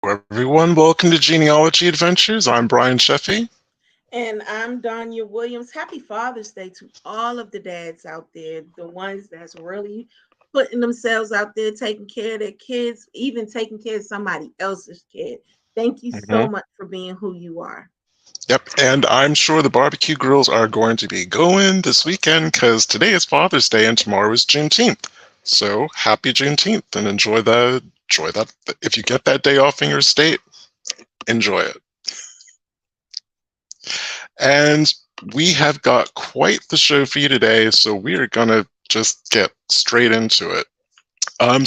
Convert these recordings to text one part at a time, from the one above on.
Everyone. Welcome to Genealogy Adventures. I'm Brian Sheffy. And I'm Donya Williams. Happy Father's Day to all of the dads out there, the ones that's really putting themselves out there, taking care of their kids, even taking care of somebody else's kid. Thank you so Mhm. much for being who you are. Yep, and I'm sure the barbecue grills are going to be going this weekend because today is Father's Day and tomorrow is Juneteenth. So happy Juneteenth and enjoy that. If you get that day off in your state, enjoy it. And we have got quite the show for you today, so we are gonna just get straight into it.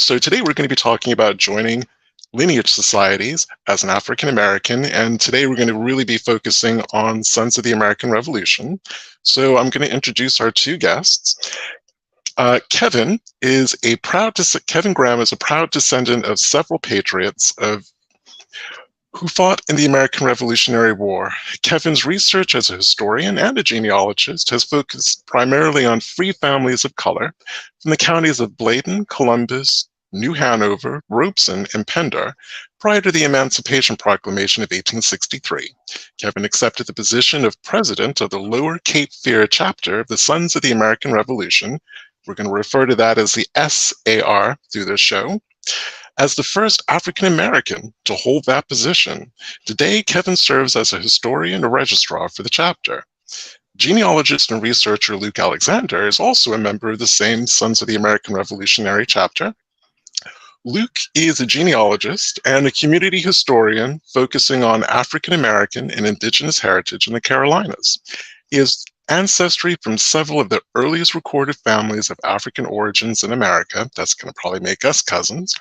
So today we're going to be talking about joining lineage societies as an African American, and today we're going to really be focusing on Sons of the American Revolution. So I'm going to introduce our two guests. Kevin Graham is a proud descendant of several patriots who fought in the American Revolutionary War. Kevin's research as a historian and a genealogist has focused primarily on free families of color from the counties of Bladen, Columbus, New Hanover, Robeson, and Pender prior to the Emancipation Proclamation of 1863. Kevin accepted the position of president of the Lower Cape Fear chapter of the Sons of the American Revolution. We're going to refer to that as the SAR through this show. As the first African American to hold that position, today Kevin serves as a historian and registrar for the chapter. Genealogist and researcher Luke Alexander is also a member of the same Sons of the American Revolutionary chapter. Luke is a genealogist and a community historian focusing on African American and indigenous heritage in the Carolinas. He has ancestry from several of the earliest recorded families of African origins in America. That's going to probably make us cousins,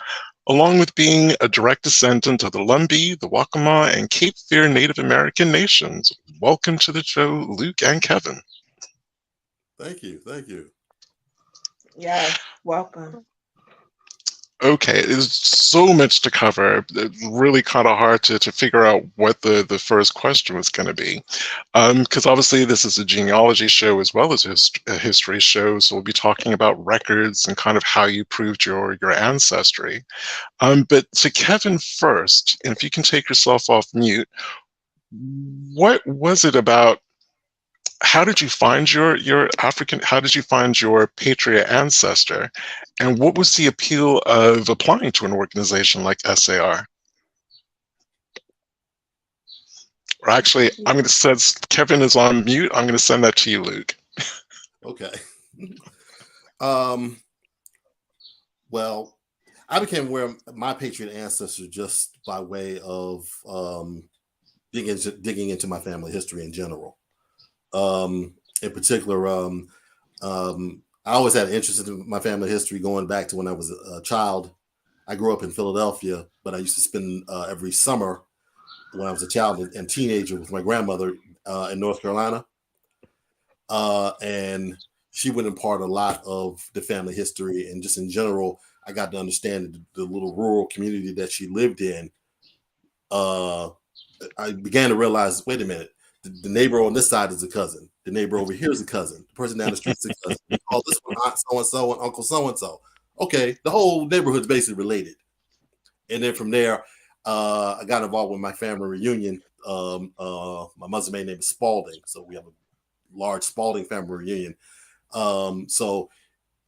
along with being a direct descendant of the Lumbee, the Waccamaw, and Cape Fear Native American nations. Welcome to the show, Luke and Kevin. Thank you. Thank you. Yes, welcome. Okay, there's so much to cover. It's really kind of hard to figure out what the first question was going to be. Because obviously this is a genealogy show as well as a history show, so we'll be talking about records and kind of how you proved your ancestry. But to Kevin first, and if you can take yourself off mute, what was it about? How did you find how did you find your Patriot ancestor? And what was the appeal of applying to an organization like SAR? Or actually, I'm going to since Kevin is on mute, I'm going to send that to you, Luke. Okay. Well, I became aware of my Patriot ancestor just by way of digging into my family history in general. In particular, I always had an interest in my family history going back to when I was a child. I grew up in Philadelphia, but I used to spend every summer when I was a child and teenager with my grandmother in North Carolina. And she would impart a lot of the family history, and just in general, I got to understand the little rural community that she lived in. I began to realize, wait a minute, the neighbor on this side is a cousin. The neighbor over here is a cousin. The person down the street is a cousin. We call this one Aunt so-and-so and Uncle so-and-so. Okay, the whole neighborhood's basically related. And then from there, I got involved with my family reunion. My mother's maiden name is Spalding, so we have a large Spalding family reunion. So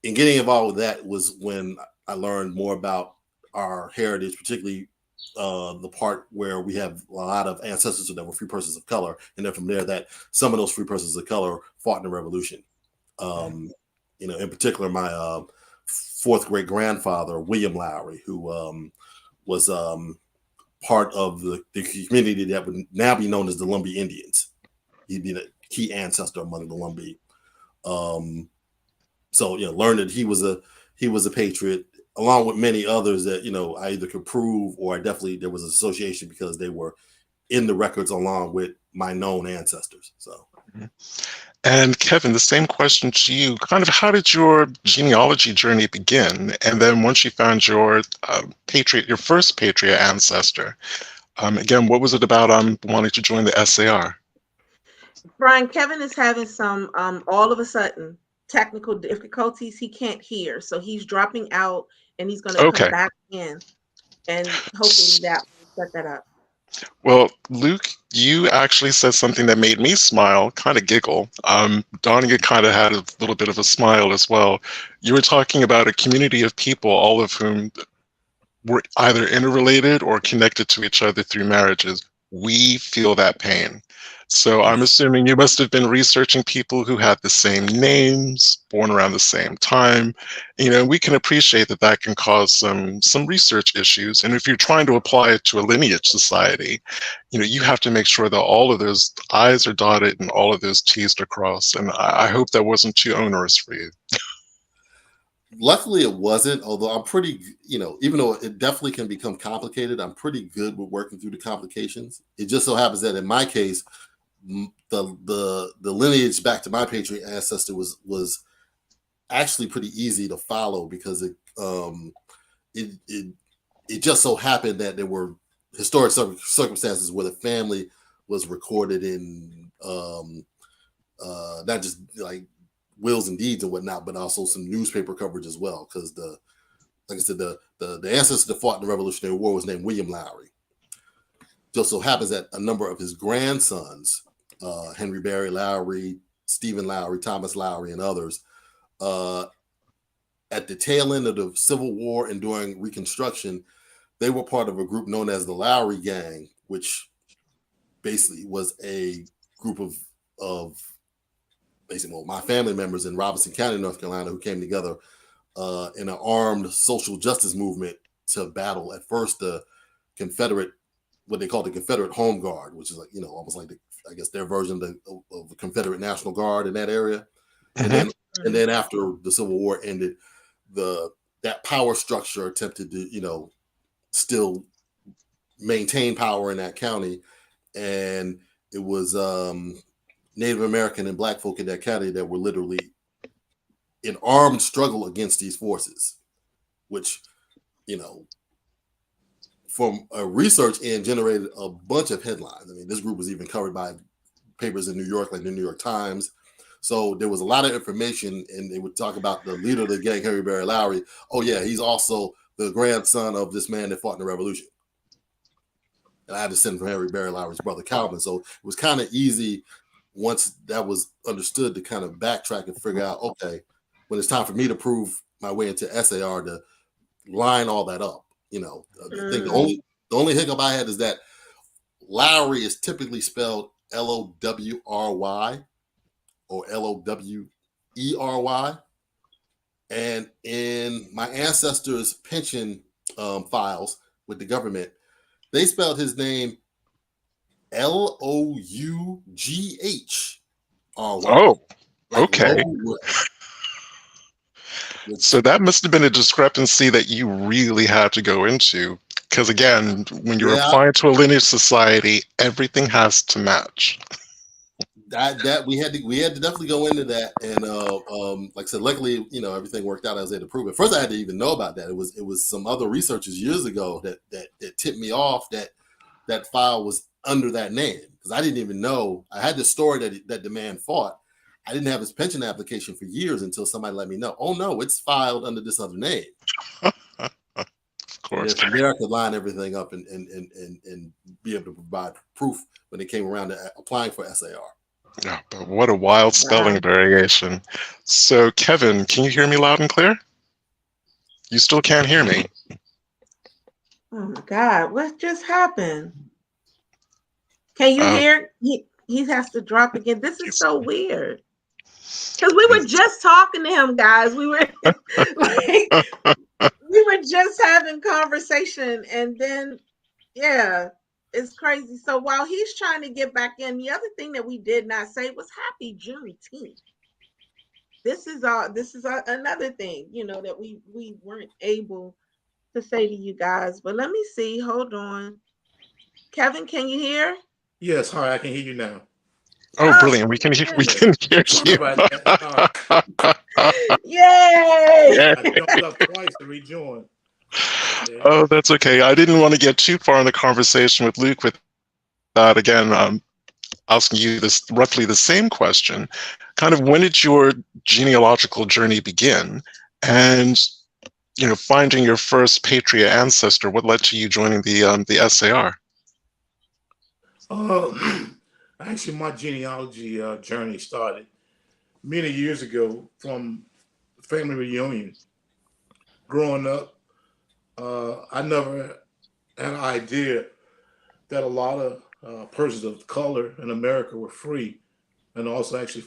in getting involved with that was when I learned more about our heritage, particularly the part where we have a lot of ancestors that were free persons of color, and then from there that some of those free persons of color fought in the revolution. In particular, my fourth great grandfather, William Lowry, who was part of the community that would now be known as the Lumbee Indians. He'd be a key ancestor among the Lumbee. So learned that he was a patriot, along with many others that I either could prove, or there was an association because they were in the records along with my known ancestors. So. And Kevin, the same question to you. Kind of, how did your genealogy journey begin? And then once you found your your first Patriot ancestor, again, what was it about wanting to join the SAR? Brian, Kevin is having some all of a sudden technical difficulties. He can't hear, so he's dropping out, and he's going to come back in, and hopefully that will set that up. Well, Luke, you actually said something that made me smile, kind of giggle. Donia kind of had a little bit of a smile as well. You were talking about a community of people, all of whom were either interrelated or connected to each other through marriages. We feel that pain. So I'm assuming you must have been researching people who had the same names, born around the same time. We can appreciate that that can cause some research issues. And if you're trying to apply it to a lineage society, you have to make sure that all of those I's are dotted and all of those T's are crossed. And I hope that wasn't too onerous for you. Luckily, it wasn't. Although I'm pretty, even though it definitely can become complicated, I'm pretty good with working through the complications. It just so happens that in my case, the lineage back to my Patriot ancestor was actually pretty easy to follow because it just so happened that there were historic circumstances where the family was recorded in not just like wills and deeds and whatnot, but also some newspaper coverage as well. Because like I said, the ancestor that fought in the Revolutionary War was named William Lowry. Just so happens that a number of his grandsons, Henry Berry Lowry, Stephen Lowry, Thomas Lowry, and others, at the tail end of the Civil War and during Reconstruction, they were part of a group known as the Lowry Gang, which basically was a group of basically my family members in Robinson County, North Carolina, who came together in an armed social justice movement to battle at first the Confederate, what they call the Confederate Home Guard, which is like, almost like I guess their version of the Confederate National Guard in that area. Mm-hmm. And then after the Civil War ended, that power structure attempted to, still maintain power in that county. And it was Native American and Black folk in that county that were literally in armed struggle against these forces, which, from a research end generated a bunch of headlines. I mean, this group was even covered by papers in New York, like the New York Times. So there was a lot of information, and they would talk about the leader of the gang, Henry Berry Lowry. Oh yeah, he's also the grandson of this man that fought in the Revolution. And I had to send from Henry Berry Lowry's brother Calvin. So it was kind of easy once that was understood to kind of backtrack and figure out, okay, when it's time for me to prove my way into SAR, to line all that up. I think the only hiccup I had is that Lowry is typically spelled Lowry or Lowery. And in my ancestors' pension files with the government, they spelled his name Loughrry. Oh, okay. So that must have been a discrepancy that you really had to go into. Because again, when you're applying to a lineage society, everything has to match. That we had to definitely go into that, and like I said, luckily everything worked out. I was able to prove it. First, I had to even know about that. It was some other researchers years ago that tipped me off that file was under that name, because I didn't even know. I had the story that the man fought. I didn't have his pension application for years until somebody let me know. Oh no, it's filed under this other name. Of course, from there I could line everything up and be able to provide proof when it came around to applying for SAR. Yeah, but what a wild spelling variation. So, Kevin, can you hear me loud and clear? You still can't hear me. Oh my God, what just happened? Can you hear? He has to drop again. This is so weird. Because we were just talking to him, guys. We were we were just having conversation, and then it's crazy. So while he's trying to get back in, the other thing that we did not say was Happy Juneteenth. This is another thing, that we weren't able to say to you guys. But let me see. Hold on. Kevin, can you hear? Yes, hi, I can hear you now. Oh, brilliant. We can hear you. Yay! I jumped up twice to rejoin. Oh, that's okay. I didn't want to get too far in the conversation with Luke without, again, asking you this roughly the same question. Kind of, when did your genealogical journey begin? And finding your first Patriot ancestor, what led to you joining the SAR? Actually, my genealogy journey started many years ago from family reunion. Growing up, I never had an idea that a lot of persons of color in America were free and also actually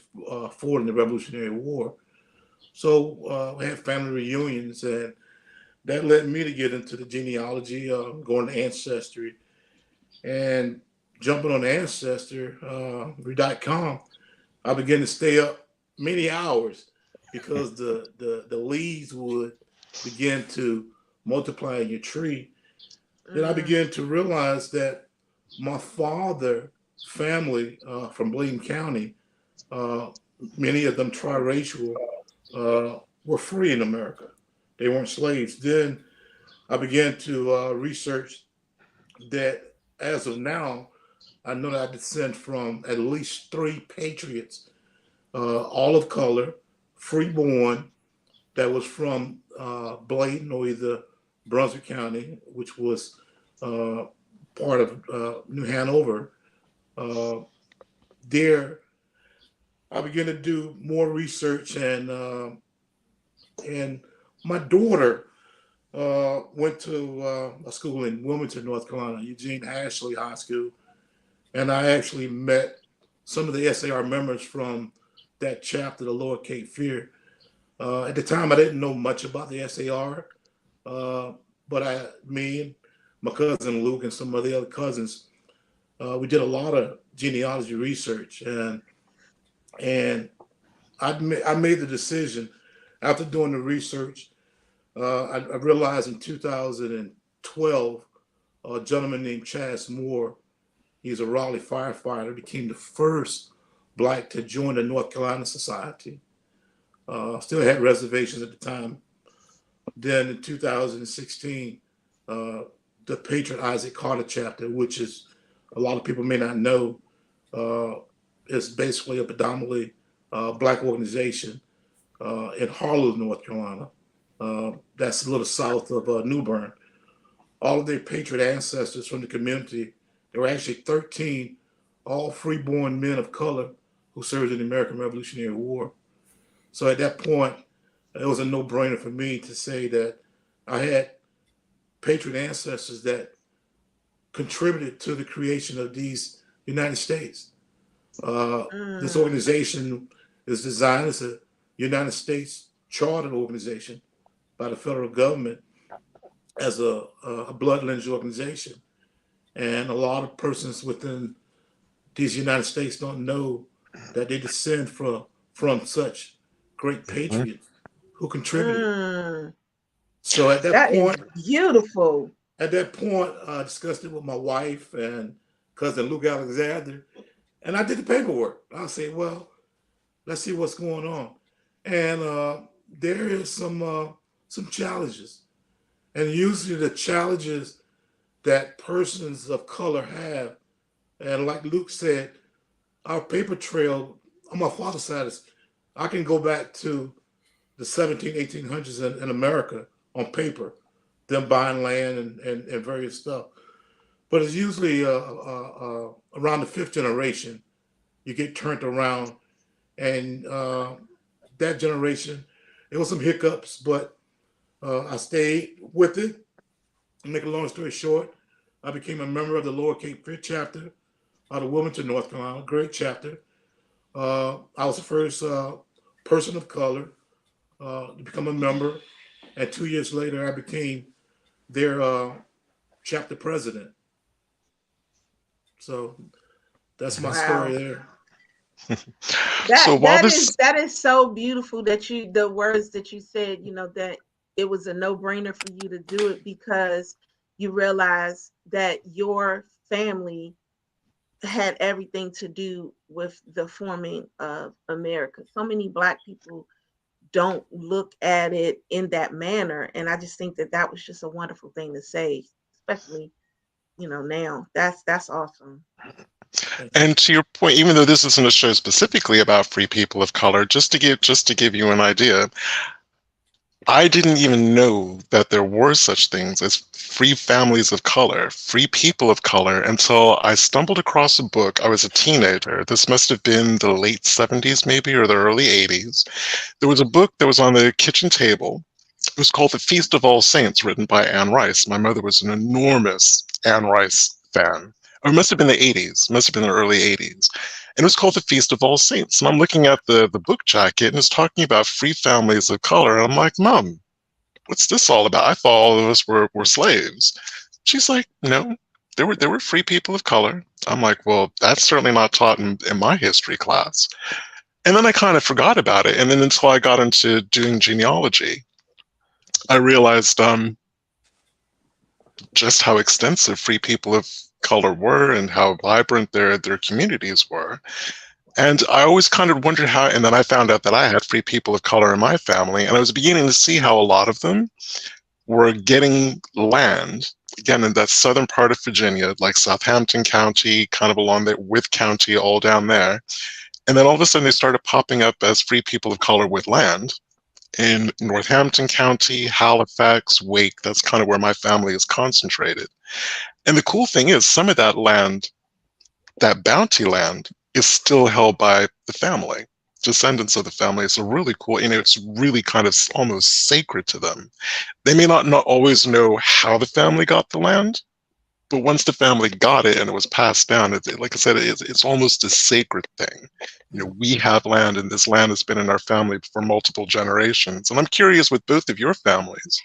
fought in the Revolutionary War. So we had family reunions, and that led me to get into the genealogy, going to Ancestry, and jumping on Ancestry.com. I began to stay up many hours because the leaves would begin to multiply in your tree. Then I began to realize that my father family from Blaine County, many of them triracial, were free in America. They weren't slaves. Then I began to research that as of now, I know that I descend from at least 3 patriots, all of color, freeborn, that was from Bladen or either Brunswick County, which was part of New Hanover. There, I began to do more research, and my daughter went to a school in Wilmington, North Carolina, Eugene Ashley High School, and I actually met some of the SAR members from that chapter, the Lower Cape Fear. At the time, I didn't know much about the SAR, but me and my cousin Luke and some of the other cousins, we did a lot of genealogy research, and I made the decision after doing the research. I realized in 2012, a gentleman named Chaz Moore, he's a Raleigh firefighter, became the first Black to join the North Carolina Society. Still had reservations at the time. Then in 2016, the Patriot Isaac Carter chapter, which is a lot of people may not know, is basically a predominantly Black organization in Harlow, North Carolina. That's a little south of New Bern. All of their Patriot ancestors from the community, there were actually 13, all freeborn men of color who served in the American Revolutionary War. So at that point, it was a no-brainer for me to say that I had Patriot ancestors that contributed to the creation of these United States. This organization is designed as a United States chartered organization by the federal government as a blood lineage organization. And a lot of persons within these United States don't know that they descend from such great patriots who contributed. So at that point, beautiful. At that point, I discussed it with my wife and cousin Luke Alexander, and I did the paperwork. I said, well, let's see what's going on. And there is some challenges. And usually the challenges that persons of color have, and like Luke said, our paper trail on my father's side is, I can go back to the 1800s in America on paper, them buying land and various stuff. But it's usually around the 5th generation, you get turned around. And that generation, there was some hiccups, but I stayed with it. To make a long story short, I became a member of the Lower Cape Fear chapter out of Wilmington, North Carolina, great chapter. I was the first person of color to become a member. And 2 years later, I became their chapter president. So that's my story there. That is so beautiful that the words that you said, that it was a no-brainer for you to do it because you realize that your family had everything to do with the forming of America. So many Black people don't look at it in that manner, and I just think that was just a wonderful thing to say, especially now. That's awesome. And to your point, even though this isn't a show specifically about free people of color, just to give you an idea, I didn't even know that there were such things as free families of color, free people of color, until I stumbled across a book. I was a teenager. This must have been the late 70s, maybe, or the early 80s. There was a book that was on the kitchen table. It was called The Feast of All Saints, written by Anne Rice. My mother was an enormous Anne Rice fan. Or it must have been the 80s, must have been the early 80s. And it was called The Feast of All Saints. And I'm looking at the book jacket, and it's talking about free families of color. And I'm like, Mom, what's this all about? I thought all of us were slaves. She's like, no, there were free people of color. I'm like, well, that's certainly not taught in my history class. And then I kind of forgot about it. And then until I got into doing genealogy, I realized just how extensive free people of color were and how vibrant their communities were. And I always kind of wondered how, and then I found out that I had free people of color in my family, and I was beginning to see how a lot of them were getting land, again, in that southern part of Virginia, like Southampton County, kind of along there, Wythe County, all down there. And then all of a sudden they started popping up as free people of color with land in Northampton County, Halifax, Wake. That's kind of where my family is concentrated. And the cool thing is, some of that land, that bounty land, is still held by the family, descendants of the family. It's a really cool, it's really kind of almost sacred to them. They may not always know how the family got the land, but once the family got it and it was passed down, like I said, it's almost a sacred thing. We have land, and this land has been in our family for multiple generations. And I'm curious with both of your families,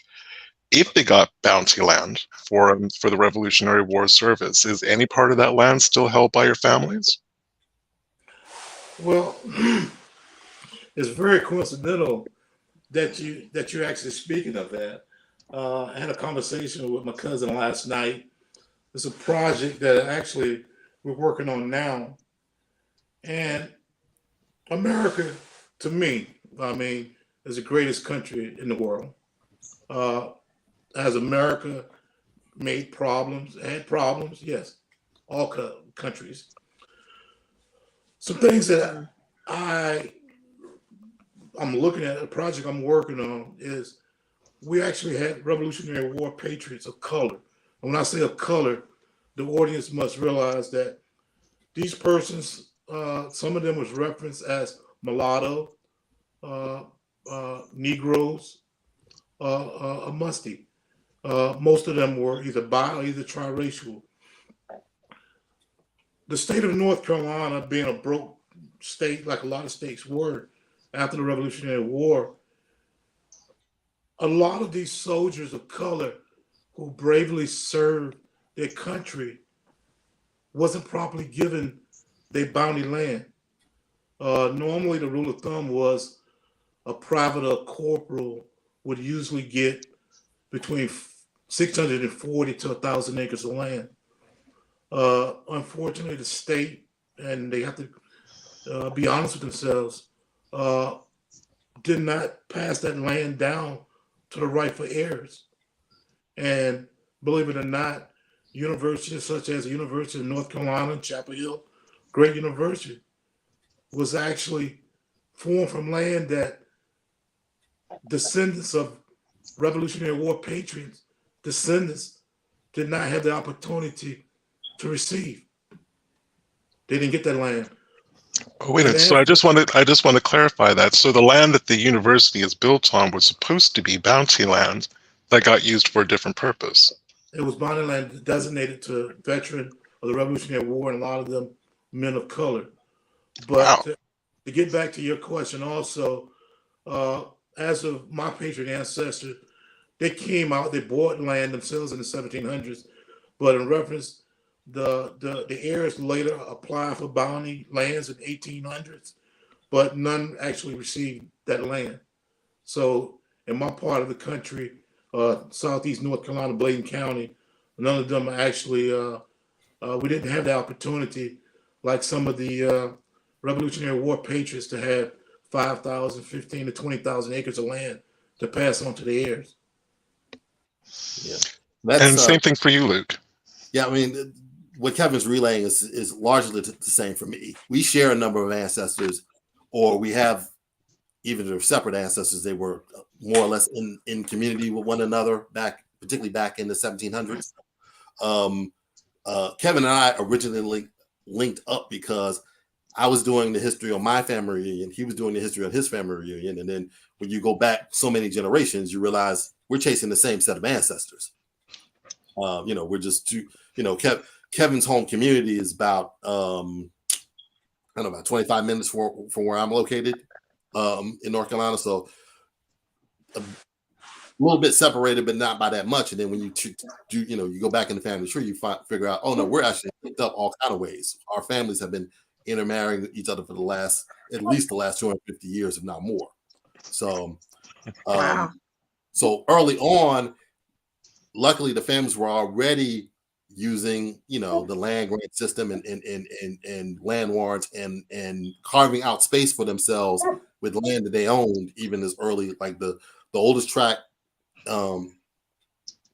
if they got bounty land for the Revolutionary War service, is any part of that land still held by your families? Well, it's very coincidental that you're actually speaking of that. I had a conversation with my cousin last night. It's a project that actually we're working on now. And America, to me, is the greatest country in the world. Has America made problems, had problems? Yes, all countries. Some things that I'm looking at, a project I'm working on, is we actually had Revolutionary War Patriots of color. And when I say of color, the audience must realize that these persons, some of them was referenced as mulatto, Negroes, musty. Most of them were either bi or either triracial. The state of North Carolina, being a broke state like a lot of states were after the Revolutionary War, a lot of these soldiers of color who bravely served their country wasn't properly given their bounty land. Normally, the rule of thumb was a private or corporal would usually get between 640 to 1,000 acres of land. Unfortunately, the state, and they have to be honest with themselves, did not pass that land down to the rightful heirs. And believe it or not, universities such as the University of North Carolina, Chapel Hill, great university, was actually formed from land that descendants of Revolutionary War patriots, descendants, did not have the opportunity to receive. They didn't get that land. Oh, wait a minute. So I just want to clarify that. So the land that the university is built on was supposed to be bounty land that got used for a different purpose. It was bounty land designated to veteran of the Revolutionary War, and a lot of them men of color. But wow. to get back to your question also, as of my patriot ancestors, they came out, they bought land themselves in the 1700s, but in reference, the heirs later applied for bounty lands in 1800s, but none actually received that land. So in my part of the country, southeast North Carolina, Bladen County, none of them actually, we didn't have the opportunity like some of the Revolutionary War patriots to have 5,000, 15 to 20,000 acres of land to pass on to the heirs. Yeah. And same thing for you, Luke. Yeah, I mean, what Kevin's relaying is largely the same for me. We share a number of ancestors, or we have even if they're separate ancestors, they were more or less in community with one another particularly back in the 1700s. Kevin and I originally linked up because I was doing the history on my family reunion. He was doing the history on his family reunion. And then when you go back so many generations, you realize we're chasing the same set of ancestors. We're just Kevin's home community is about, I don't know, about 25 minutes from where I'm located in North Carolina. So a little bit separated, but not by that much. And then when you go back in the family tree, you figure out, oh no, we're actually picked up all kind of ways. Our families have been intermarrying with each other for at least the last 250 years, if not more. So, Wow. So early on, luckily the families were already using, the land grant system and land warrants and carving out space for themselves with land that they owned, even as early, like the oldest tract in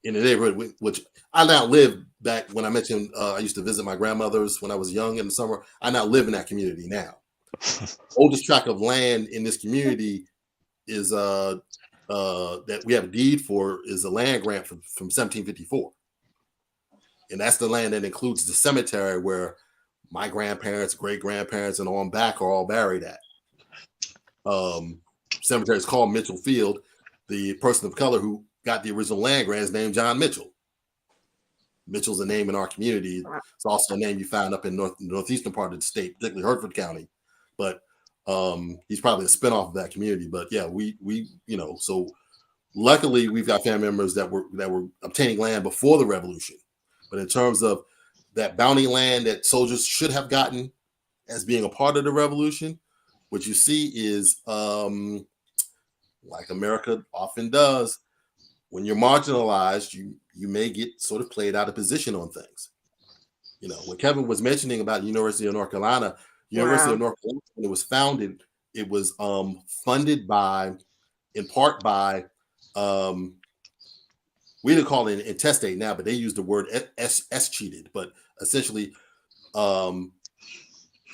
the neighborhood, which I now live back when I mentioned I used to visit my grandmother's when I was young in the summer. I now live in that community now. Oldest tract of land in this community is that we have a deed for is a land grant from 1754. And that's the land that includes the cemetery where my grandparents, great grandparents, and on back are all buried at. Cemetery is called Mitchell Field. The person of color who got the original land grant is named John Mitchell. Mitchell's a name in our community. It's also a name you find up in northeastern part of the state, particularly Hertford County. But he's probably a spinoff of that community. But yeah, we so luckily we've got family members that were obtaining land before the Revolution. But in terms of that bounty land that soldiers should have gotten as being a part of the Revolution, what you see is like America often does, when you're marginalized, you may get sort of played out of position on things. When Kevin was mentioning about the University of North Carolina, University of North Carolina, when it was founded, it was funded in part by we didn't call it intestate now, but they use the word cheated, but essentially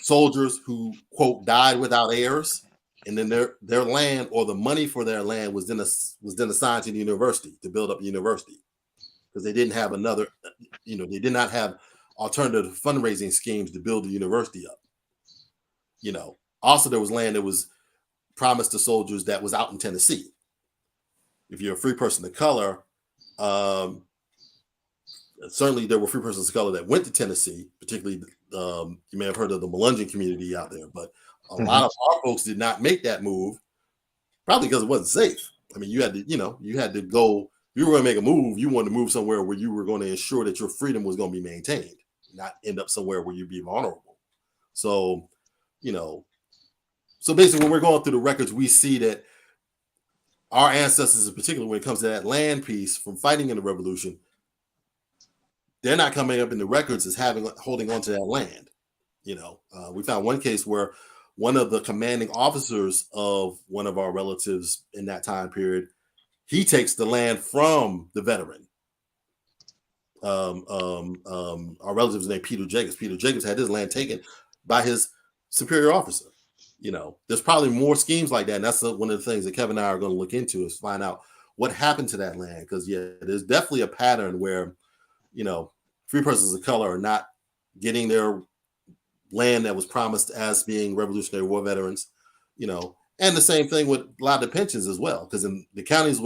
soldiers who, quote, died without heirs, and then their land or the money for their land was then assigned to the university to build up the university, because they didn't have they did not have alternative fundraising schemes to build the university up. Also there was land that was promised to soldiers that was out in Tennessee. If you're a free person of color, certainly there were free persons of color that went to Tennessee, particularly you may have heard of the Melungeon community out there, but a lot of our folks did not make that move, probably because it wasn't safe. I mean, you had to go, if you were going to make a move, you wanted to move somewhere where you were going to ensure that your freedom was going to be maintained, not end up somewhere where you'd be vulnerable. So, so basically when we're going through the records, we see that our ancestors, in particular, when it comes to that land piece from fighting in the Revolution, they're not coming up in the records as holding on to that land. We found one case where one of the commanding officers of one of our relatives in that time period, he takes the land from the veteran. Our relative's named Peter Jacobs. Peter Jacobs had his land taken by his superior officer. There's probably more schemes like that. And that's one of the things that Kevin and I are going to look into, is find out what happened to that land. Because, there's definitely a pattern where, free persons of color are not getting their land that was promised as being Revolutionary War veterans, and the same thing with a lot of the pensions as well. Because in the counties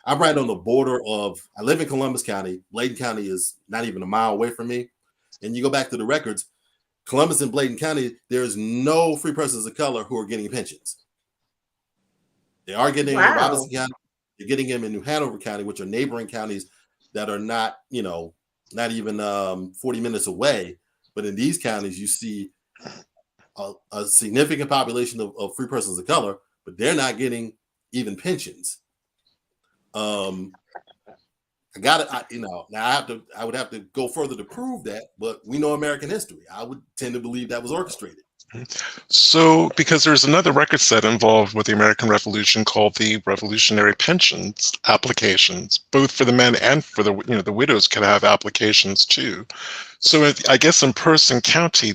I'm right on the border I live in Columbus County. Bladen County is not even a mile away from me. And you go back to the records, Columbus and Bladen County, there's no free persons of color who are getting pensions. They are getting them in Robinson County. They're getting them in New Hanover County, which are neighboring counties that are not, not even 40 minutes away. But in these counties, you see a significant population of free persons of color, but they're not getting even pensions. I would have to go further to prove that, but we know American history. I would tend to believe that was orchestrated. So, because there's another record set involved with the American Revolution called the Revolutionary Pensions applications, both for the men and for the widows could have applications too. So I guess in Person County,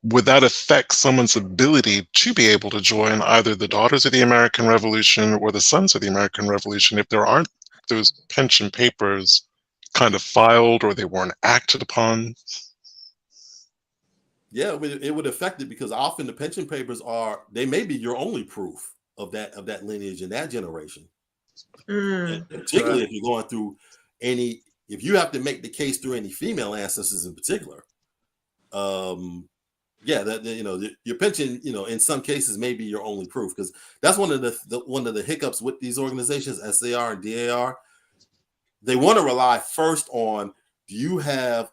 would that affect someone's ability to be able to join either the Daughters of the American Revolution or the Sons of the American Revolution if there aren't those pension papers kind of filed or they weren't acted upon? Yeah, it would affect it because often the pension papers they may be your only proof of that lineage in that generation. And particularly if you're going through if you have to make the case through any female ancestors in particular, your pension, in some cases may be your only proof, because that's one of the hiccups with these organizations, SAR and DAR. They want to rely first on, do you have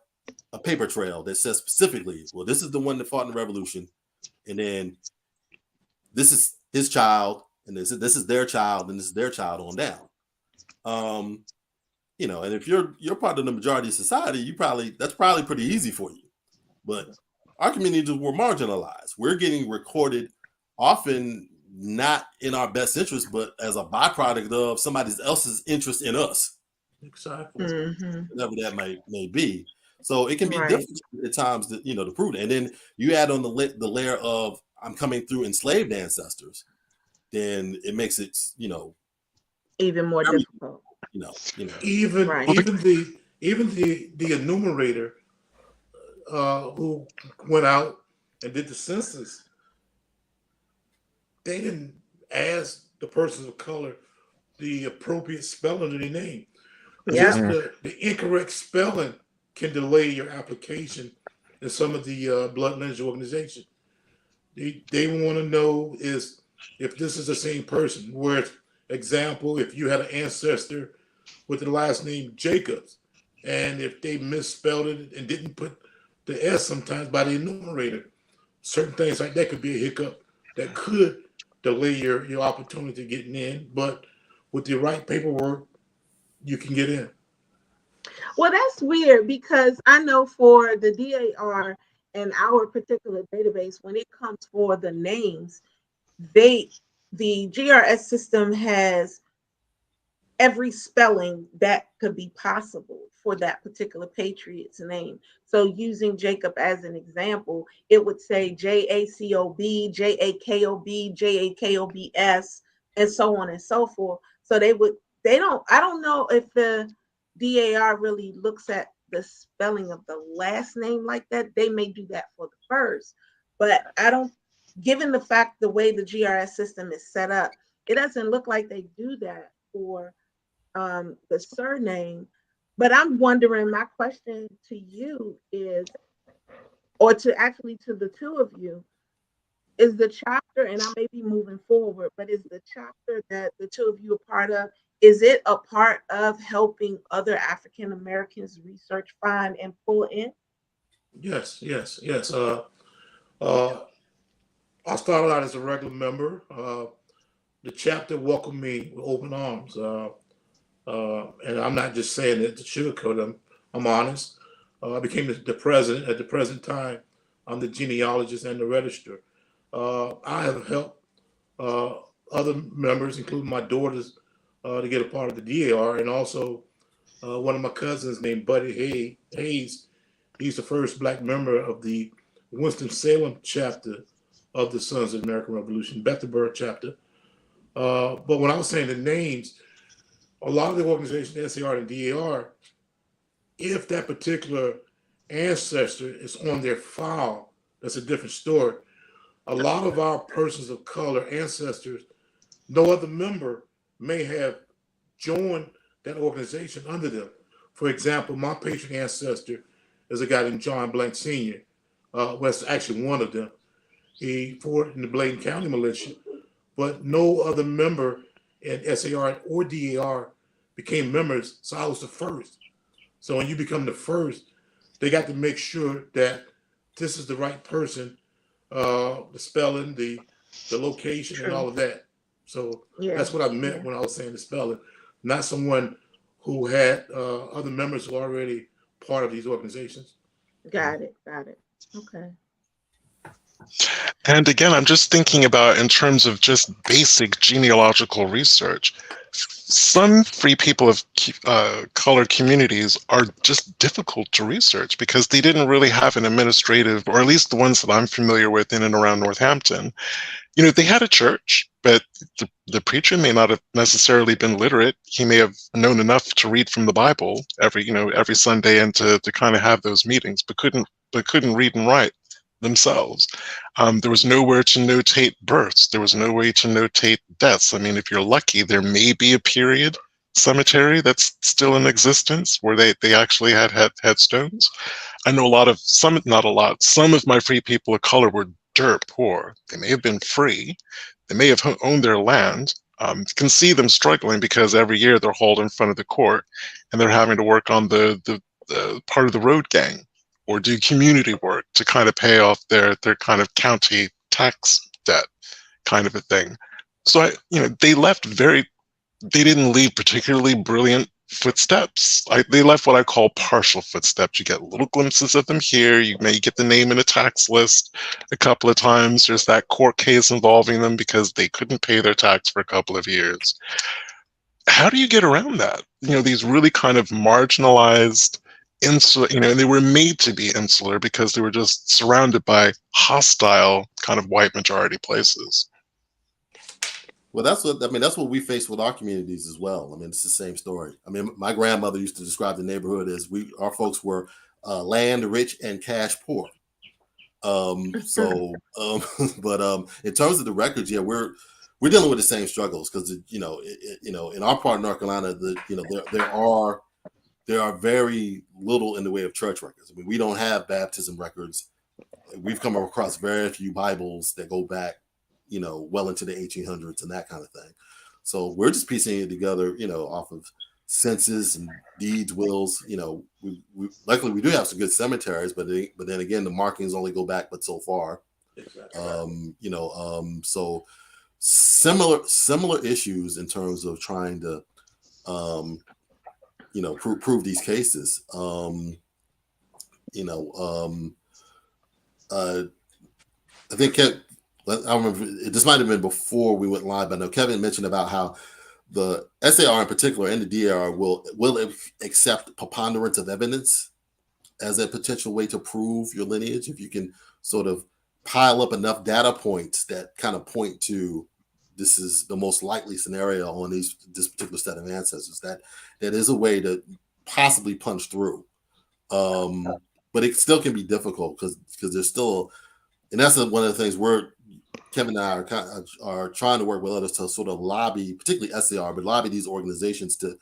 a paper trail that says specifically, well, this is the one that fought in the revolution, and then this is his child, and this is their child, and this is their child on down. And if you're part of the majority of society, that's probably pretty easy for you. But our communities were marginalized. We're getting recorded often not in our best interest, but as a byproduct of somebody else's interest in us. Exactly. Whatever that may be. So it can be difficult at times to prove it. And then you add on the layer of, I'm coming through enslaved ancestors, then it makes it, even more difficult. Even the enumerator who went out and did the census, they didn't ask the persons of color the appropriate spelling of their name. Yeah. Just the incorrect spelling can delay your application in some of the blood lineage organization. They want to know is if this is the same person. Where, example, if you had an ancestor with the last name Jacobs, and if they misspelled it and didn't put the S sometimes by the enumerator, certain things like that could be a hiccup that could delay your opportunity getting in. But with the right paperwork, you can get in. Well, that's weird, because I know for the DAR and our particular database, when it comes for the names, the GRS system has every spelling that could be possible for that particular patriot's name. So using Jacob as an example, it would say JACOB, JAKOB, JAKOBS, and so on and so forth. So I don't know if the DAR really looks at the spelling of the last name like that. They may do that for the first, but given the fact the way the GRS system is set up, it doesn't look like they do that for the surname. But I'm wondering, my question to you is, or to the two of you, is the chapter, and I may be moving forward, but is the chapter that the two of you are part of, is it a part of helping other African Americans research, find, and pull in? Yes. I started out as a regular member. The chapter welcomed me with open arms. And I'm not just saying it to sugarcoat them. I'm honest. I became the president at the present time. I'm the genealogist and the registrar. I have helped other members, including my daughters, to get a part of the DAR, and also one of my cousins named Buddy Hayes. He's the first Black member of the Winston-Salem chapter of the Sons of the American Revolution, Bethelborough chapter. But when I was saying the names, a lot of the organizations, SAR and DAR, if that particular ancestor is on their file, that's a different story. A lot of our persons of color ancestors, no other member may have joined that organization under them. For example, my Patriot ancestor is a guy named John Blank Sr. Was actually one of them. He fought in the Bladen County militia, but no other member in SAR or DAR became members, so I was the first. So when you become the first, they got to make sure that this is the right person, the spelling, the location, and all of that. So that's what I meant when I was saying the spelling, not someone who had other members who are already part of these organizations. Got it. Okay. And again, I'm just thinking about, in terms of just basic genealogical research, Some free people of color communities are just difficult to research because they didn't really have an administrative, or at least the ones that I'm familiar with in and around Northampton. They had a church, but the preacher may not have necessarily been literate. He may have known enough to read from the Bible every Sunday and to kind of have those meetings, but couldn't read and write themselves. There was nowhere to notate births. There was no way to notate deaths. I mean, if you're lucky, there may be a period cemetery that's still in existence where they actually had headstones. I know not a lot, some of my free people of color were dirt poor. They may have been free. They may have owned their land. You can see them struggling because every year they're hauled in front of the court and they're having to work on the part of the road gang or do community work to kind of pay off their kind of county tax debt kind of a thing. So they didn't leave particularly brilliant footsteps. They left what I call partial footsteps. You get little glimpses of them here. You may get the name in a tax list a couple of times. There's that court case involving them because they couldn't pay their tax for a couple of years. How do you get around that? These really kind of marginalized, insular, and they were made to be insular because they were just surrounded by hostile kind of white majority places. Well, that's what we face with our communities as well. I mean, it's the same story. I mean, my grandmother used to describe the neighborhood as our folks were land rich and cash poor. But in terms of the records, yeah, we're dealing with the same struggles because in our part of North Carolina, there are very little in the way of church records. I mean, we don't have baptism records. We've come across very few Bibles that go back well into the 1800s and that kind of thing. So we're just piecing it together, off of census and deeds, wills. Luckily we do have some good cemeteries, but then again, the markings only go back but so far. Exactly. So similar issues in terms of trying to, prove these cases. I think I remember this might have been before we went live, but I know Kevin mentioned about how the SAR in particular and the DAR will accept preponderance of evidence as a potential way to prove your lineage. If you can sort of pile up enough data points that kind of point to this is the most likely scenario on this particular set of ancestors, that is a way to possibly punch through. But it still can be difficult because there's still, and that's one of the things Kevin and I are trying to work with others to sort of lobby, particularly SAR, but lobby these organizations to,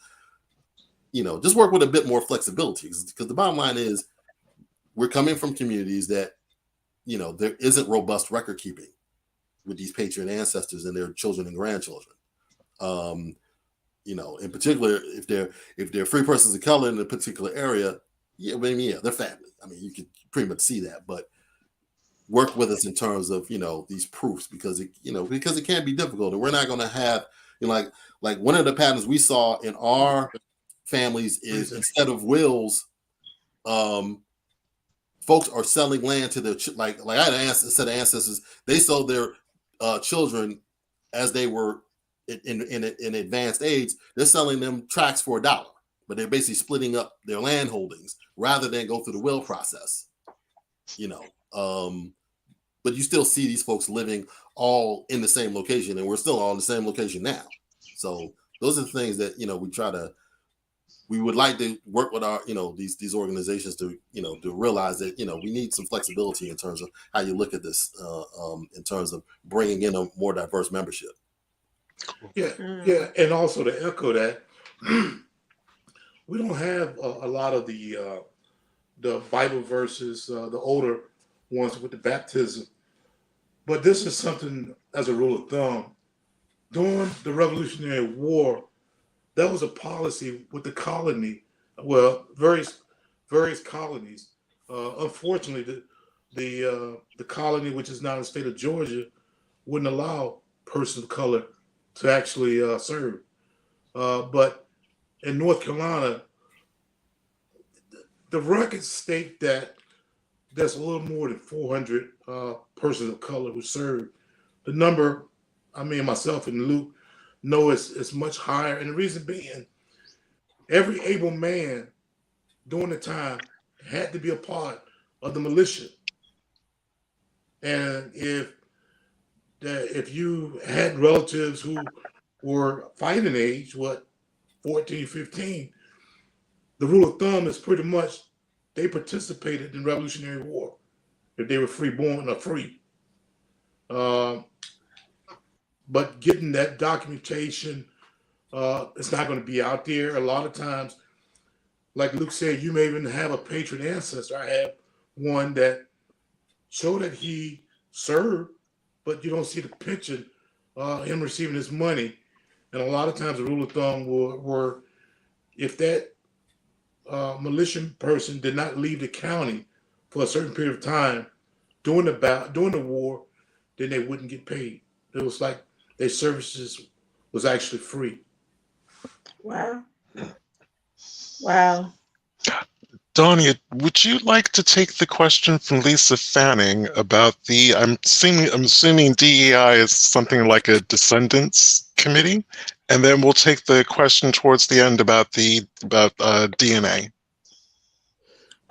just work with a bit more flexibility. Because the bottom line is, we're coming from communities that, there isn't robust record keeping with these Patriot ancestors and their children and grandchildren. In particular, if they're free persons of color in a particular area, they're family. I mean, you can pretty much see that, but work with us in terms of these proofs because it can be difficult, and we're not going to have like one of the patterns we saw in our families is instead of wills, folks are selling land to their like I had a set of ancestors. They sold their children as they were in advanced age. They're selling them tracts for $1, but they're basically splitting up their land holdings rather than go through the will process. But you still see these folks living all in the same location, and we're still all in the same location now. So those are the things that we would like to work with our these organizations to to realize that we need some flexibility in terms of how you look at this in terms of bringing in a more diverse membership. Yeah, and also to echo that, we don't have a lot of the Bible verses, the older ones with the baptism. But this is something, as a rule of thumb, during the Revolutionary War, that was a policy with the colony, well, various colonies. Unfortunately, the colony, which is now in the state of Georgia, wouldn't allow persons of color to actually serve. But in North Carolina, the records state that there's a little more than 400 persons of color who served. The number, I mean, myself and Luke No, it's much higher. And the reason being, every able man during the time had to be a part of the militia. And if you had relatives who were fighting age, 14, 15, the rule of thumb is pretty much they participated in Revolutionary War if they were freeborn or free. But getting that documentation, it's not going to be out there. A lot of times, like Luke said, you may even have a Patriot ancestor. I have one that showed that he served, but you don't see the picture, him receiving his money. And a lot of times the rule of thumb were if that militia person did not leave the county for a certain period of time during the war, then they wouldn't get paid. It was like their services was actually free. Wow. Wow. Donnie, would you like to take the question from Lisa Fanning about I'm assuming DEI is something like a descendants committee, and then we'll take the question towards the end about DNA.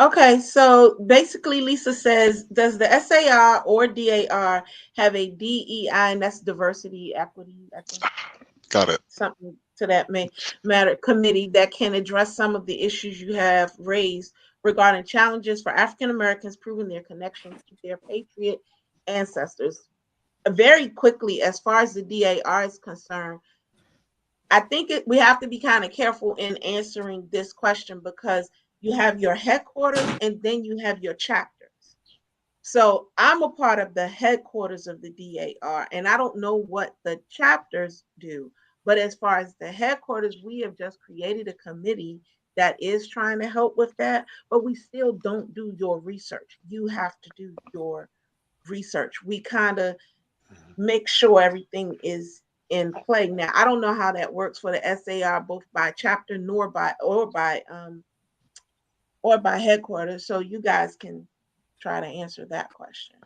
Okay, so basically Lisa says, does the SAR or DAR have a DEI, and that's diversity, equity, I think. Got it. Something to that matter committee that can address some of the issues you have raised regarding challenges for African Americans proving their connection to their Patriot ancestors. Very quickly, as far as the DAR is concerned, I think we have to be kind of careful in answering this question because you have your headquarters and then you have your chapters. So I'm a part of the headquarters of the DAR, and I don't know what the chapters do. But as far as the headquarters, we have just created a committee that is trying to help with that, but we still don't do your research. You have to do your research. We kind of make sure everything is in play. Now, I don't know how that works for the SAR, both by chapter nor by headquarters. So you guys can try to answer that question.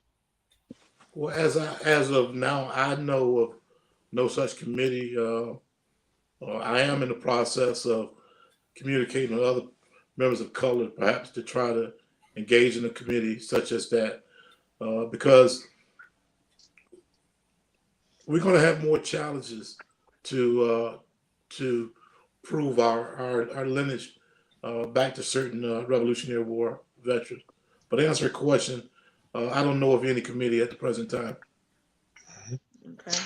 Well, as of now, I know of no such committee. I am in the process of communicating with other members of color, perhaps to try to engage in a committee such as that, because we're going to have more challenges to prove our lineage back to certain Revolutionary War veterans. But to answer your question, I don't know of any committee at the present time. Okay.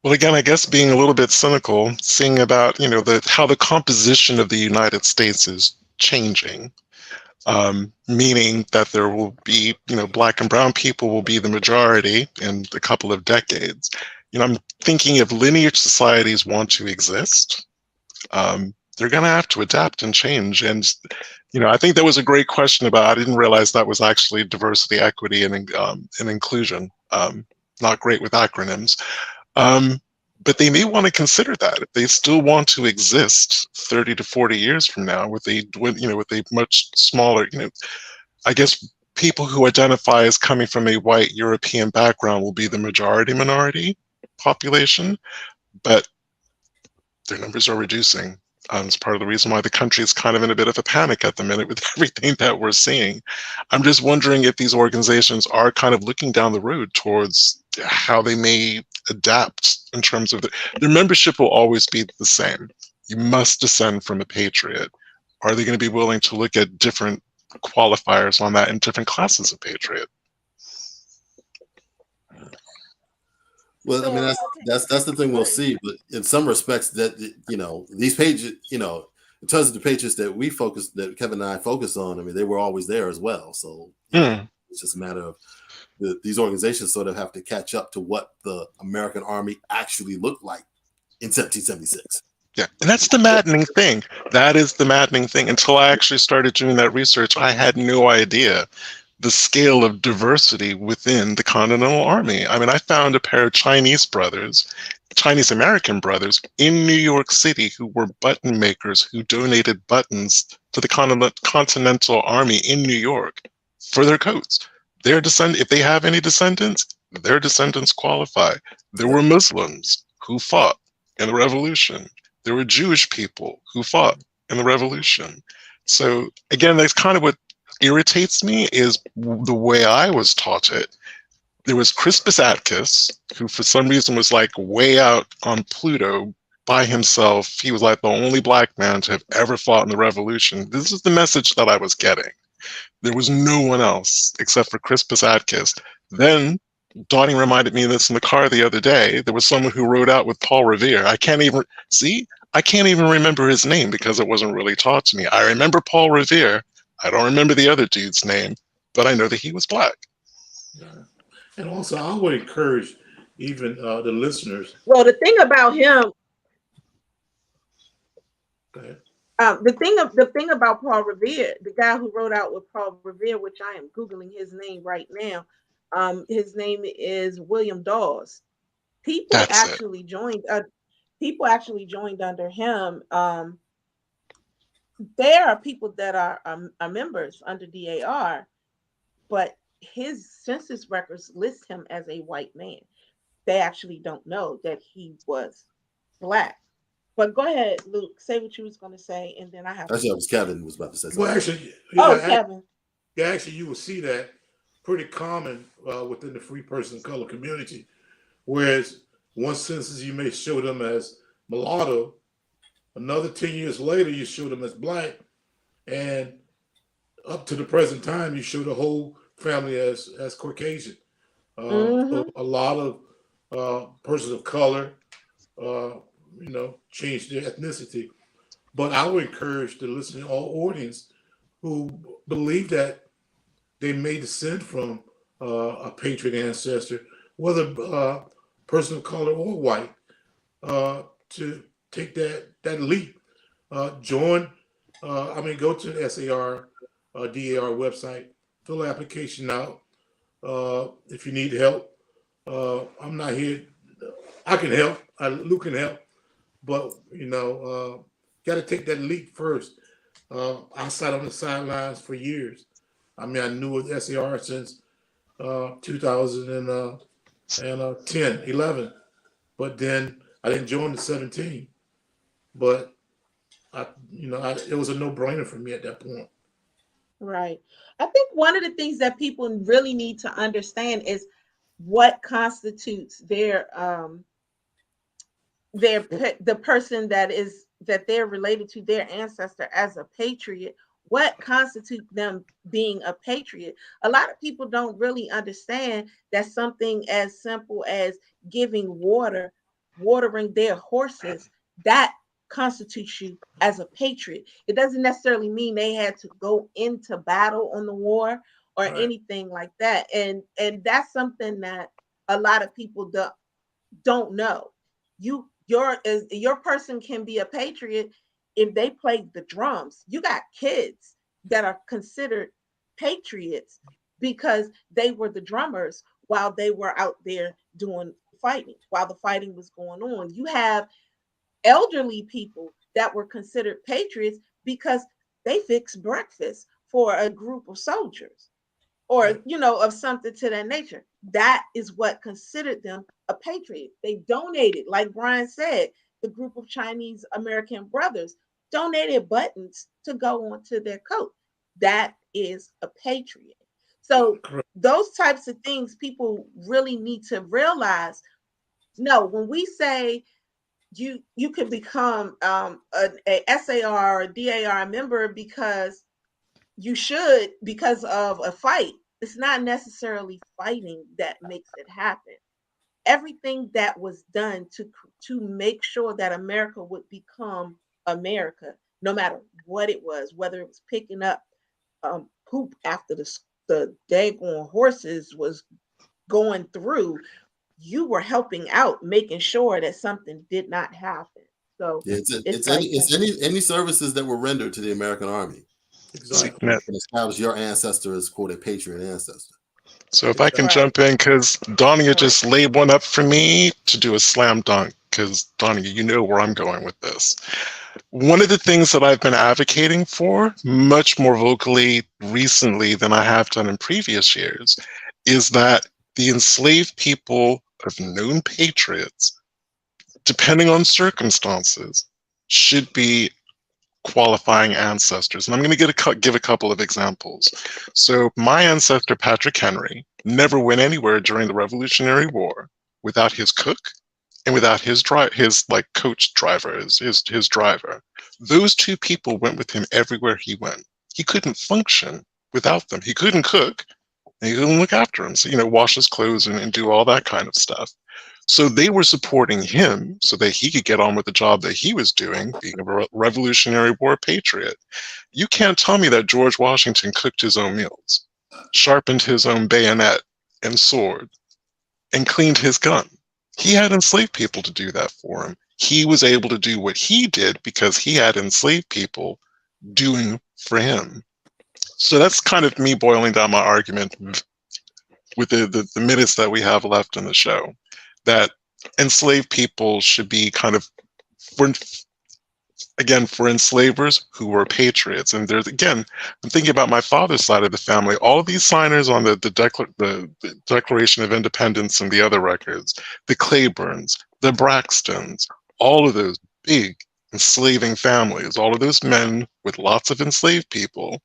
Well, again, I guess being a little bit cynical, seeing about how the composition of the United States is changing, meaning that there will be Black and brown people will be the majority in a couple of decades. I'm thinking if lineage societies want to exist, they're going to have to adapt and change. And I think that was a great question about. I didn't realize that was actually diversity, equity, and inclusion. Not great with acronyms. But they may want to consider that if they still want to exist 30 to 40 years from now with a much smaller, I guess people who identify as coming from a white European background will be the majority minority population, but their numbers are reducing. It's part of the reason why the country is kind of in a bit of a panic at the minute with everything that we're seeing. I'm just wondering if these organizations are kind of looking down the road towards how they may adapt in terms of their membership will always be the same. You must descend from a patriot. Are they going to be willing to look at different qualifiers on that in different classes of patriot? Well, I mean, that's the thing we'll see. But in some respects, that these pages, in terms of the pages that Kevin and I focus on, I mean, they were always there as well. So it's just a matter of these organizations sort of have to catch up to what the American Army actually looked like in 1776. Yeah, and that's the maddening thing. That is the maddening thing. Until I actually started doing that research, I had no idea the scale of diversity within the Continental Army. I mean, I found a pair of Chinese American brothers in New York City who were button makers who donated buttons to the Continental Army in New York for their coats. If they have any descendants, their descendants qualify. There were Muslims who fought in the Revolution. There were Jewish people who fought in the Revolution. So again, that's kind of what irritates me is the way I was taught it. There was Crispus Attucks, who for some reason was like way out on Pluto by himself. He was like the only black man to have ever fought in the Revolution. This is the message that I was getting. There was no one else except for Crispus Attucks. Then Donnie reminded me of this in the car the other day. There was someone who rode out with Paul Revere. I can't even remember his name because it wasn't really taught to me. I remember Paul Revere. I don't remember the other dude's name, but I know that he was black. Yeah. And also, I would encourage even the listeners. Well, the thing about him, Go ahead. the thing about Paul Revere, the guy who wrote out with Paul Revere, which I am Googling his name right now. His name is William Dawes. People actually joined under him. There are people that are members under DAR, but his census records list him as a white man. They actually don't know that he was black. But go ahead, Luke. Say what you was going to say, and then I have. Actually, it was Kevin who was about to say something. Well, actually, Kevin. Yeah, actually, you will see that pretty common within the free person of color community. Whereas one census you may show them as mulatto, another 10 years later you show them as black, and up to the present time you show the whole family as Caucasian. So a lot of persons of color, change their ethnicity. But I would encourage the listening audience who believe that they may descend from a patriot ancestor, whether person of color or white, to take that leap. Go to the SAR, DAR website, fill the application out. If you need help, I'm not here. I can help. Luke can help, but got to take that leap first. I sat on the sidelines for years. I mean, I knew of SAR since 2010, 11, but then I didn't join the 17. But it was a no-brainer for me at that point. Right. I think one of the things that people really need to understand is what constitutes the person that they're related to, their ancestor as a patriot. What constitutes them being a patriot? A lot of people don't really understand that something as simple as watering their horses, that constitutes you as a patriot. It doesn't necessarily mean they had to go into battle on the war or anything like that. And that's something that a lot of people don't know. Your person can be a patriot if they play the drums. You got kids that are considered patriots because they were the drummers while they were out there doing fighting, while the fighting was going on. You have elderly people that were considered patriots because they fixed breakfast for a group of soldiers or, of something to that nature. That is what considered them a patriot. They donated, like Brian said, the group of Chinese American brothers donated buttons to go onto their coat. That is a patriot. So those types of things people really need to realize. No, when we say you could become a SAR or DAR member because you should, because of a fight, it's not necessarily fighting that makes it happen. Everything that was done to make sure that America would become America, no matter what it was, whether it was picking up poop after the daggone horses was going through, you were helping out, making sure that something did not happen. So it's any services that were rendered to the American Army. Exactly. And establish your ancestor as, quote, a patriot ancestor. So if I can jump in, because Donnie just laid one up for me to do a slam dunk, because Donnie, you know where I'm going with this. One of the things that I've been advocating for much more vocally recently than I have done in previous years is that the enslaved people have known patriots, depending on circumstances, should be qualifying ancestors. And I'm going to give a couple of examples. So my ancestor, Patrick Henry, never went anywhere during the Revolutionary War without his cook and without his like coach driver, his driver. Those two people went with him everywhere he went. He couldn't function without them. He couldn't cook and he couldn't look after him. So, wash his clothes and do all that kind of stuff. So they were supporting him so that he could get on with the job that he was doing, being a Revolutionary War patriot. You can't tell me that George Washington cooked his own meals, sharpened his own bayonet and sword, and cleaned his gun. He had enslaved people to do that for him. He was able to do what he did because he had enslaved people doing for him. So that's kind of me boiling down my argument with the minutes that we have left in the show, that enslaved people should be kind of, for enslavers who were patriots. And there's, again, I'm thinking about my father's side of the family. All of these signers on the Declaration of Independence and the other records, the Claibornes, the Braxtons, all of those big enslaving families, all of those men with lots of enslaved people,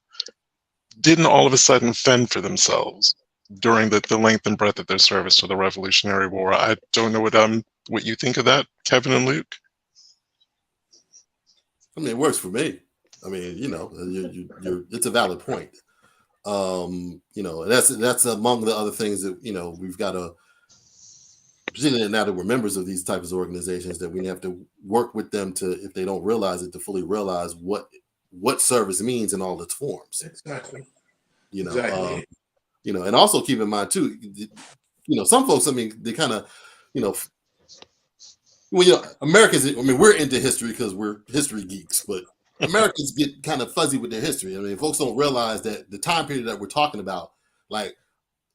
didn't all of a sudden fend for themselves during the length and breadth of their service to the Revolutionary War. I don't know what you think of that, Kevin and Luke. I mean, it works for me. I mean, it's a valid point. That's among the other things that we've got to, particularly now that we're members of these types of organizations, that we have to work with them to, if they don't realize it, to fully realize what service means in all its forms. Exactly. Exactly. And also keep in mind too, some folks, I mean, they kind of, Americans, I mean, we're into history because we're history geeks, but Americans get kind of fuzzy with their history. I mean, folks don't realize that the time period that we're talking about, like,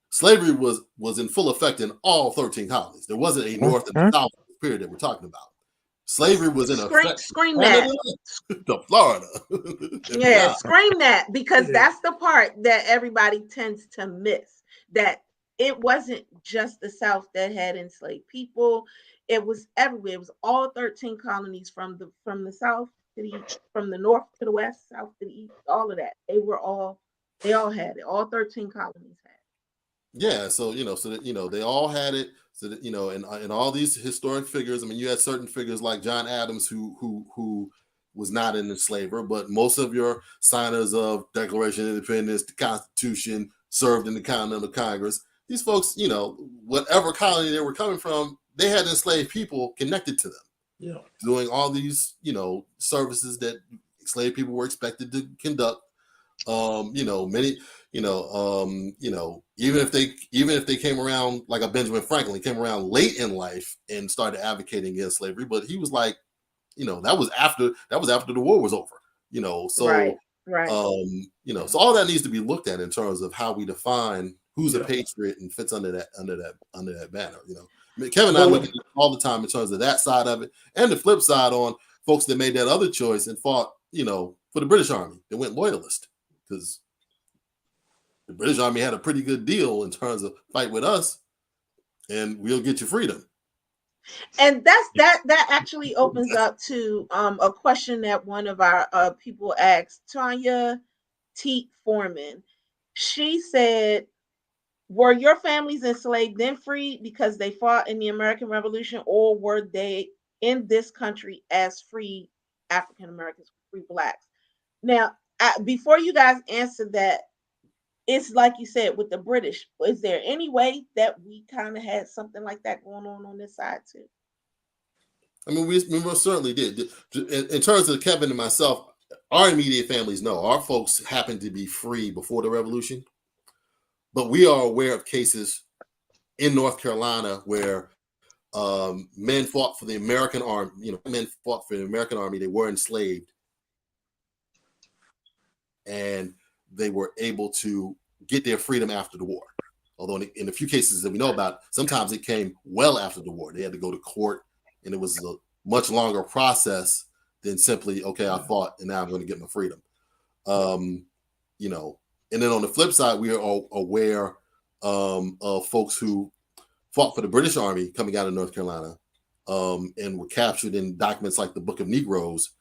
slavery was in full effect in all 13 colonies. There wasn't a North and South period that we're talking about. Slavery was in effect. Scream that. To Florida. Yeah, scream that, because that's the part that everybody tends to miss. That it wasn't just the South that had enslaved people. It was everywhere. It was all 13 colonies from the South to the East, from the North to the West, South to the East, all of that. They all had it. All 13 colonies had it. Yeah, so they all had it. So that, and all these historic figures. I mean, you had certain figures like John Adams who was not an enslaver, but most of your signers of Declaration of Independence, the Constitution, served in the Continental Congress. These folks, whatever colony they were coming from, they had enslaved people connected to them, doing all these, services that enslaved people were expected to conduct. Many, even if they came around, like a Benjamin Franklin, came around late in life and started advocating against slavery, but he was like, that was after the war was over, so right. So all that needs to be looked at in terms of how we define who's a patriot and fits under that banner. I mean, Kevin and I look at it all the time in terms of that side of it, and the flip side on folks that made that other choice and fought, for the British Army. They went loyalist because the British Army had a pretty good deal in terms of fight with us, and we'll get you freedom. And that actually opens up to a question that one of our people asked, Tanya Teat Foreman. She said, were your families enslaved then freed because they fought in the American Revolution, or were they in this country as free African Americans, free blacks? Now, before you guys answer that, it's like you said with the British. Is there any way that we kind of had something like that going on this side too? I mean, we most certainly did. In terms of Kevin and myself, our immediate families, no. Our folks happened to be free before the Revolution. But we are aware of cases in North Carolina where men fought for the American Army. Men fought for the American Army. They were enslaved, and they were able to get their freedom after the war. Although in a few cases that we know about, sometimes it came well after the war. They had to go to court, and it was a much longer process than simply, okay, I fought, and now I'm going to get my freedom. And then on the flip side, we are all aware of folks who fought for the British Army coming out of North Carolina, and were captured in documents like the Book of Negroes,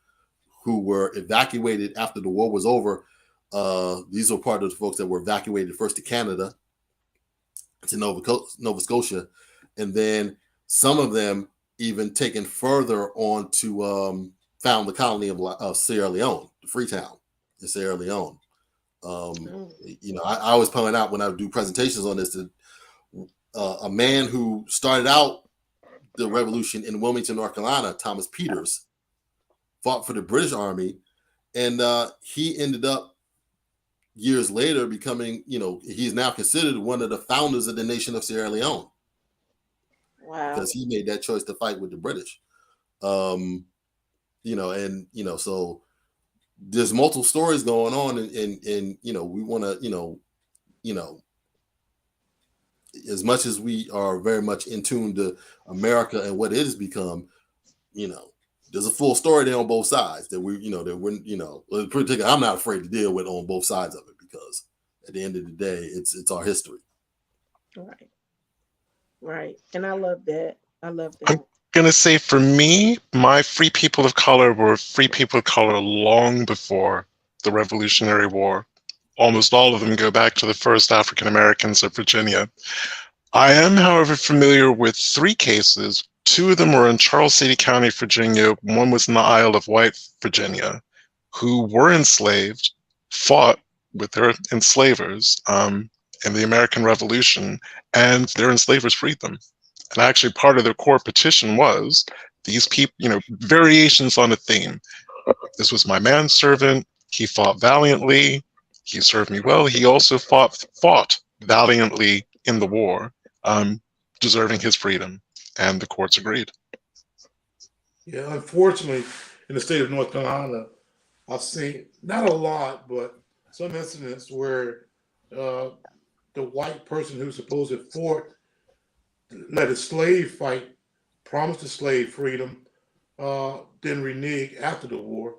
who were evacuated after the war was over. These were part of the folks that were evacuated first to Canada, to Nova Scotia, and then some of them even taken further on to found the colony of Sierra Leone, the Freetown in Sierra Leone. I always point out when I do presentations on this that a man who started out the revolution in Wilmington, North Carolina, Thomas Peters, fought for the British Army, and he ended up years later becoming, he's now considered one of the founders of the nation of Sierra Leone. Wow. Because he made that choice to fight with the British. So there's multiple stories going on, and we want to, as much as we are very much in tune to America and what it has become, there's a full story there on both sides that particularly I'm not afraid to deal with on both sides of it, because at the end of the day, it's our history. Right. And I love that. I'm going to say, for me, my free people of color were free people of color long before the Revolutionary War. Almost all of them go back to the first African Americans of Virginia. I am, however, familiar with 3 cases. 2 of them were in Charles City County, Virginia. One was in the Isle of Wight, Virginia, who were enslaved, fought with their enslavers in the American Revolution, and their enslavers freed them. And actually, part of their core petition was these people, variations on a theme. This was my manservant. He fought valiantly. He served me well. He also fought valiantly in the war, deserving his freedom. And the courts agreed. Yeah, unfortunately, in the state of North Carolina, I've seen, not a lot, but some incidents where the white person who's supposed to fought, let a slave fight, promised the slave freedom, then renege after the war.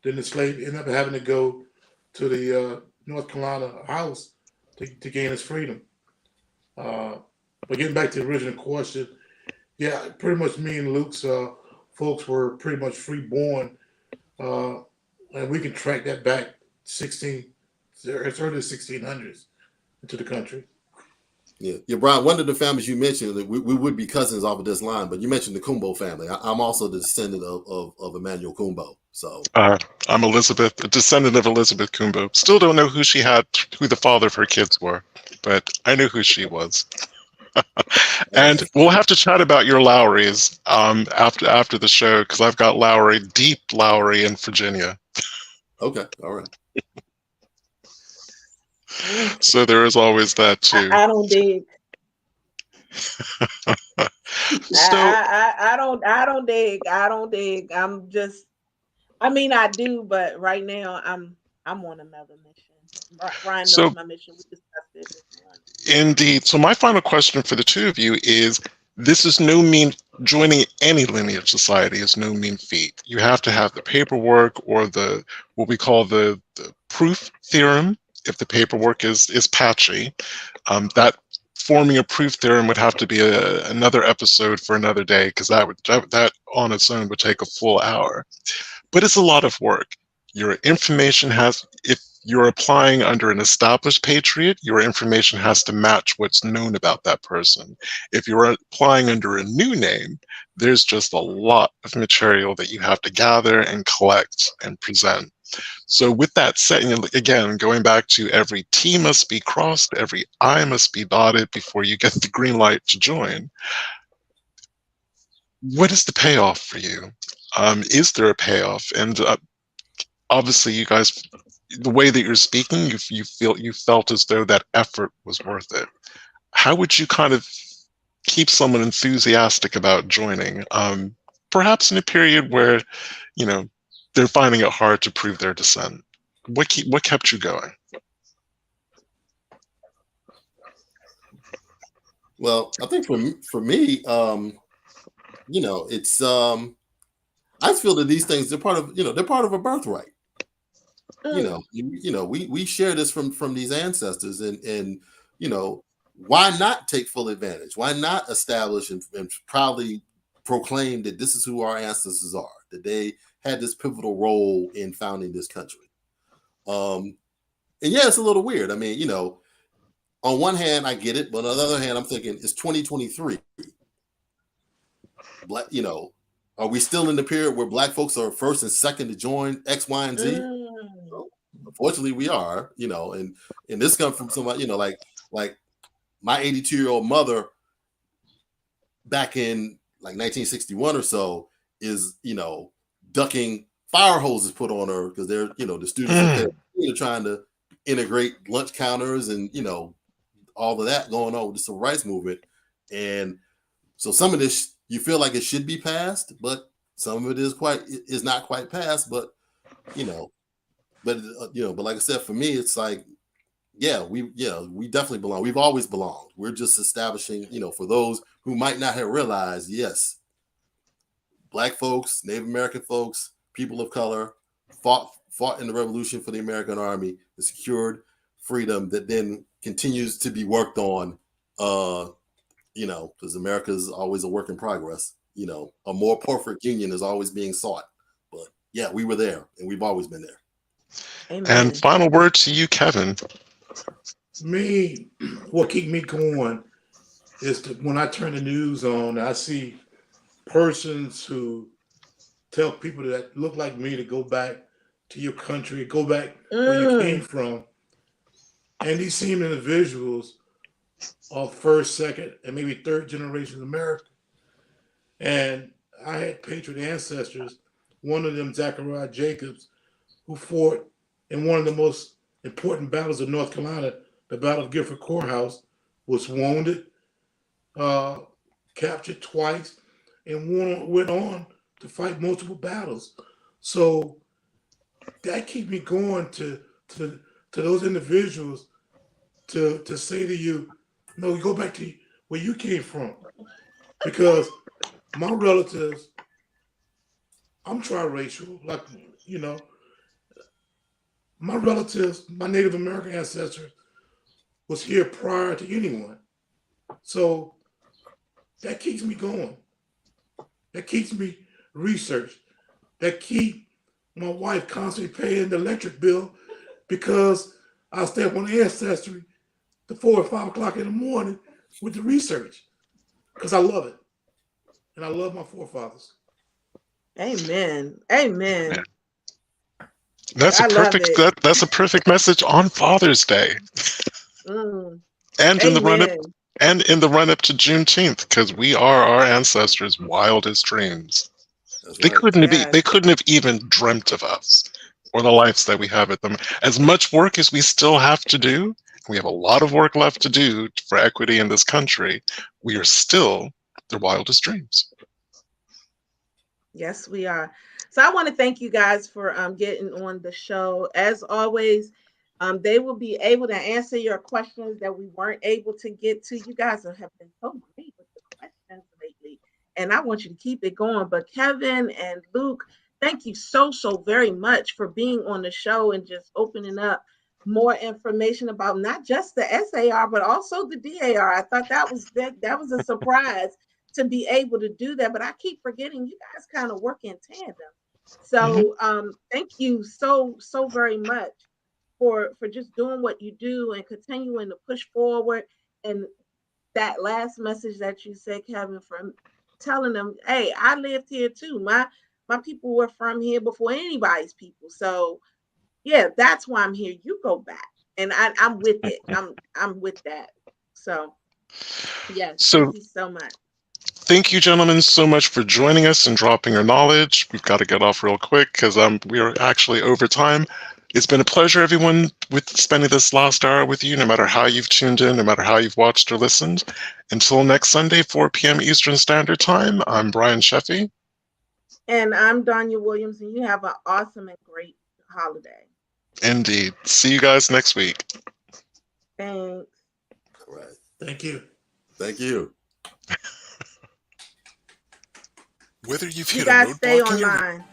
Then the slave ended up having to go to the North Carolina House to gain his freedom. But getting back to the original question, yeah, pretty much me and Luke's folks were pretty much free-born, and we can track that back as early as 1600s into the country. Yeah, Brian, one of the families you mentioned, we would be cousins off of this line, but you mentioned the Kumbo family. I'm also the descendant of Emmanuel Kumbo. So I'm Elizabeth, a descendant of Elizabeth Kumbo. Still don't know who the father of her kids were, but I knew who she was. And we'll have to chat about your Lowrys after the show, because I've got deep Lowry in Virginia. Okay, all right. So there is always that too. I don't dig. I don't dig. I'm just, I do, but right now I'm on another mission. Brian knows my mission. We discussed it. Indeed. So my final question for the two of you is, joining any lineage society is no mean feat. You have to have the paperwork, or what we call the proof theorem, if the paperwork is patchy. That forming a proof theorem would have to be another episode for another day, because that on its own would take a full hour. But it's a lot of work. Your information if you're applying under an established patriot, your information has to match what's known about that person. If you're applying under a new name, there's just a lot of material that you have to gather and collect and present. So with that said, again, going back to every T must be crossed, every I must be dotted before you get the green light to join. What is the payoff for you? Is there a payoff? And obviously, you guys, the way that you're speaking, you felt as though that effort was worth it. How would you kind of keep someone enthusiastic about joining? Perhaps in a period where, they're finding it hard to prove their descent. What kept you going? Well, I think for me, it's I just feel that these things, they're part of a birthright. We share this from these ancestors, and why not take full advantage? Why not establish and proudly proclaimed that this is who our ancestors are, that they had this pivotal role in founding this country. And yeah, it's a little weird. I mean, on one hand, I get it, but on the other hand, I'm thinking it's 2023. Black, are we still in the period where Black folks are first and second to join X, Y, and Z? So, unfortunately, we are. And this comes from somebody, like my 82-year-old mother back in like 1961 or so is, ducking fire hoses put on her because they're, the students are there, trying to integrate lunch counters and, all of that going on with the civil rights movement. And so some of this, you feel like it should be passed, but some of it is not quite passed, but like I said, for me, it's like, we definitely belong. We've always belonged. We're just establishing, for those who might not have realized, yes, Black folks, Native American folks, people of color fought in the revolution for the American Army, and secured freedom that then continues to be worked on, because America is always a work in progress. A more perfect union is always being sought. But yeah, we were there, and we've always been there. Amen. And final word to you, Kevin. What keep me going is that when I turn the news on, I see persons who tell people that look like me to go back to your country, go back where you came from. And these same individuals are first, second, and maybe third generation American. And I had Patriot ancestors, one of them, Zachariah Jacobs, who fought in one of the most important battles of North Carolina, the Battle of Guilford Courthouse, was wounded, captured twice, and went on to fight multiple battles. So that keeps me going to those individuals to say to you, no, go back to where you came from. Because my relatives, I'm triracial, like, my relatives, my Native American ancestors was here prior to anyone. So that keeps me going. That keeps me researched. That keep my wife constantly paying the electric bill because I stay up on Ancestry to 4 or 5 o'clock in the morning with the research because I love it. And I love my forefathers. Amen. Amen. That's a perfect message on Father's Day. And in the run up to Juneteenth, because we are our ancestors' wildest dreams. They couldn't have even dreamt of us or the lives that we have at them. As much work as we still have to do, we have a lot of work left to do for equity in this country. We are still their wildest dreams. Yes, we are. So I want to thank you guys for getting on the show. As always, they will be able to answer your questions that we weren't able to get to. You guys have been so great with the questions lately, and I want you to keep it going. But Kevin and Luke, thank you so very much for being on the show and just opening up more information about not just the SAR, but also the DAR. I thought that was a surprise to be able to do that, but I keep forgetting you guys kind of work in tandem. So thank you so very much for just doing what you do and continuing to push forward. And that last message that you said, Kevin, from telling them, hey, I lived here too. My people were from here before anybody's people. So yeah, that's why I'm here. You go back. And I'm with it. I'm with that. So yes, thank you so much. Thank you, gentlemen, so much for joining us and dropping your knowledge. We've got to get off real quick because we are actually over time. It's been a pleasure, everyone, with spending this last hour with you, no matter how you've tuned in, no matter how you've watched or listened. Until next Sunday, 4 p.m. Eastern Standard Time, I'm Brian Sheffy. And I'm Donya Williams, and you have an awesome and great holiday. Indeed. See you guys next week. Thanks. All right. Thank you. Thank you. Whether you've You hit guys a stay roadblock in your online.